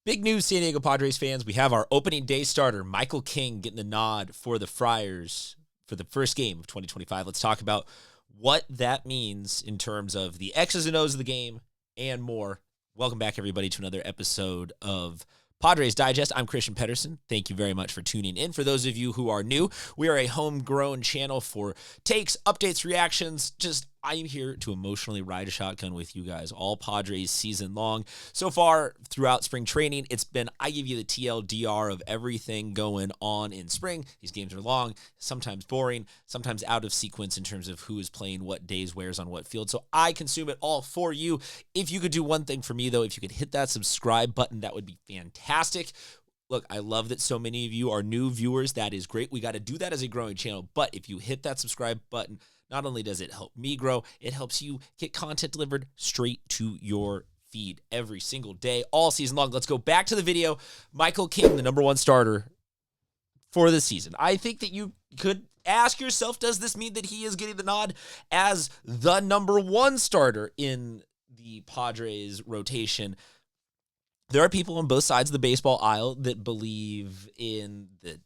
Big news, San Diego Padres fans. We have our opening day starter, Michael King, getting the nod for the Friars for the first game of 2025. Let's talk about what that means in terms of the X's and O's of the game and more. Welcome back, everybody, to another episode of Padres Digest. I'm Christian Pedersen. Thank you very much for tuning in. For those of you who are new, we are a homegrown channel for takes, updates, reactions. I'm here to emotionally ride a shotgun with you guys all Padres season long. So far, throughout spring training, it's been, I give you the TLDR of everything going on in spring. These games are long, sometimes boring, sometimes out of sequence in terms of who is playing what days, where's on what field. So I consume it all for you. If you could do one thing for me, though, if you could hit that subscribe button, that would be fantastic. Look, I love that so many of you are new viewers. That is great. We got to do that as a growing channel. But if you hit that subscribe button, not only does it help me grow, it helps you get content delivered straight to your feed every single day, all season long. Let's go back to the video. Michael King, the number one starter for the season. I think that you could ask yourself, does this mean that he is getting the nod as the number one starter in the Padres rotation? There are people on both sides of the baseball aisle that believe in that,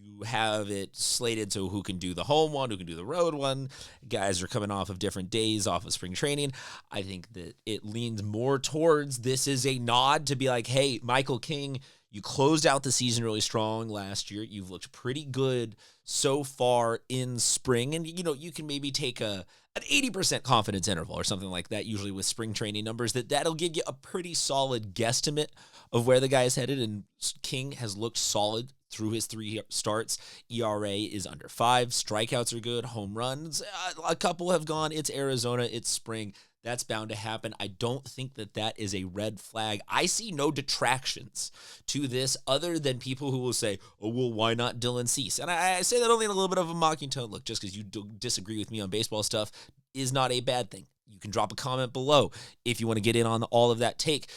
you have it slated so who can do the home one, who can do the road one. Guys are coming off of different days off of spring training. I think that it leans more towards this is a nod to be like, hey, Michael King, you closed out the season really strong last year. You've looked pretty good so far in spring. And, you can maybe take an 80% confidence interval or something like that, usually with spring training numbers, that'll give you a pretty solid guesstimate of where the guy is headed. And King has looked solid through his 3 starts. ERA is under 5. Strikeouts are good. Home runs, a couple have gone. It's Arizona. It's spring. That's bound to happen. I don't think that is a red flag. I see no detractions to this other than people who will say, oh, well, why not Dylan Cease? And I say that only in a little bit of a mocking tone. Look, just because you disagree with me on baseball stuff is not a bad thing. You can drop a comment below if you want to get in on all of that take.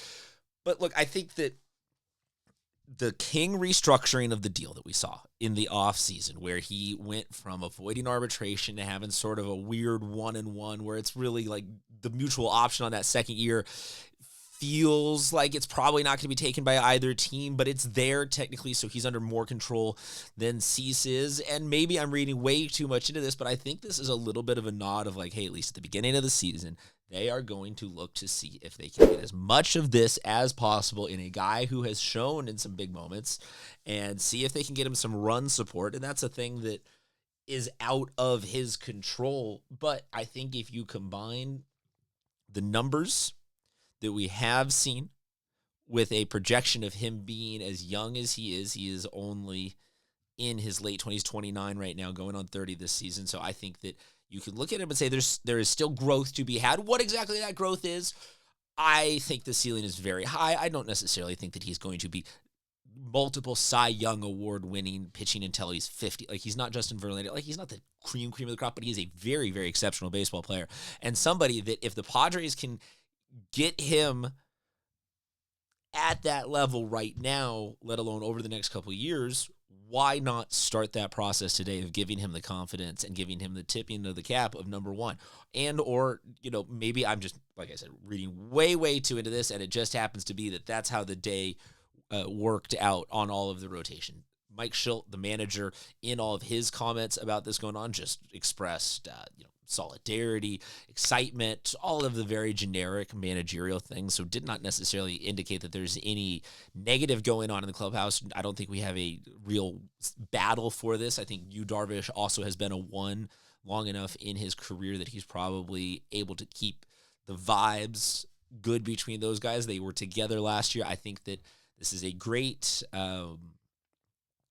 But look, I think that the King restructuring of the deal that we saw in the offseason, where he went from avoiding arbitration to having sort of a weird 1-and-1 where it's really like the mutual option on that second year, feels like it's probably not going to be taken by either team, but it's there technically, so he's under more control than Cease is. And maybe I'm reading way too much into this, but I think this is a little bit of a nod of like, hey, at least at the beginning of the season, they are going to look to see if they can get as much of this as possible in a guy who has shown in some big moments and see if they can get him some run support. And that's a thing that is out of his control. But I think if you combine the numbers that we have seen with a projection of him being as young as he is only in his late 20s, 29 right now, going on 30 this season. So I think that you can look at him and say there is still growth to be had. What exactly that growth is, I think the ceiling is very high. I don't necessarily think that he's going to be multiple Cy Young Award winning pitching until he's 50. Like, he's not Justin Verlander. Like, he's not the cream of the crop, but he's a very, very exceptional baseball player. And somebody that if the Padres can get him at that level right now, let alone over the next couple of years, why not start that process today of giving him the confidence and giving him the tipping of the cap of number one? And, or, maybe I'm just, like I said, reading way, way too into this, and it just happens to be that that's how the day worked out on all of the rotation. Mike Shildt, the manager, in all of his comments about this going on, just expressed, solidarity, excitement, all of the very generic managerial things. So did not necessarily indicate that there's any negative going on in the clubhouse. I don't think we have a real battle for this. I think Yu Darvish also has been a one long enough in his career that he's probably able to keep the vibes good between those guys. They were together last year. I think that this is a great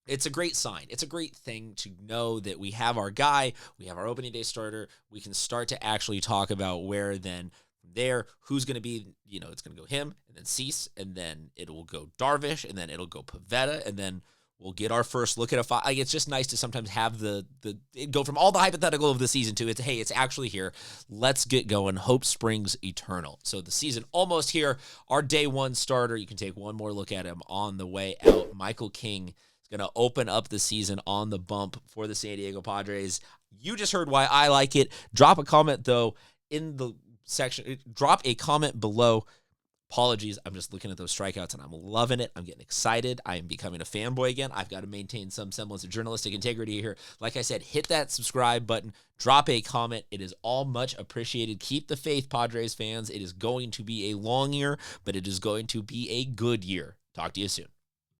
it's a great sign. It's a great thing to know that we have our guy, we have our opening day starter. We can start to actually talk about where then from there, who's going to be, it's going to go him and then Cease, and then it will go Darvish, and then it'll go Pivetta, and then we'll get our first look at a five. Like, it's just nice to sometimes have it go from all the hypothetical of the season to hey, it's actually here. Let's get going. Hope springs eternal. So the season almost here. Our day one starter, you can take one more look at him on the way out. Michael King going to open up the season on the bump for the San Diego Padres. You just heard why I like it. Drop a comment, though, in the section. Drop a comment below. Apologies. I'm just looking at those strikeouts and I'm loving it. I'm getting excited. I am becoming a fanboy again. I've got to maintain some semblance of journalistic integrity here. Like I said, hit that subscribe button, drop a comment. It is all much appreciated. Keep the faith, Padres fans. It is going to be a long year, but it is going to be a good year. Talk to you soon.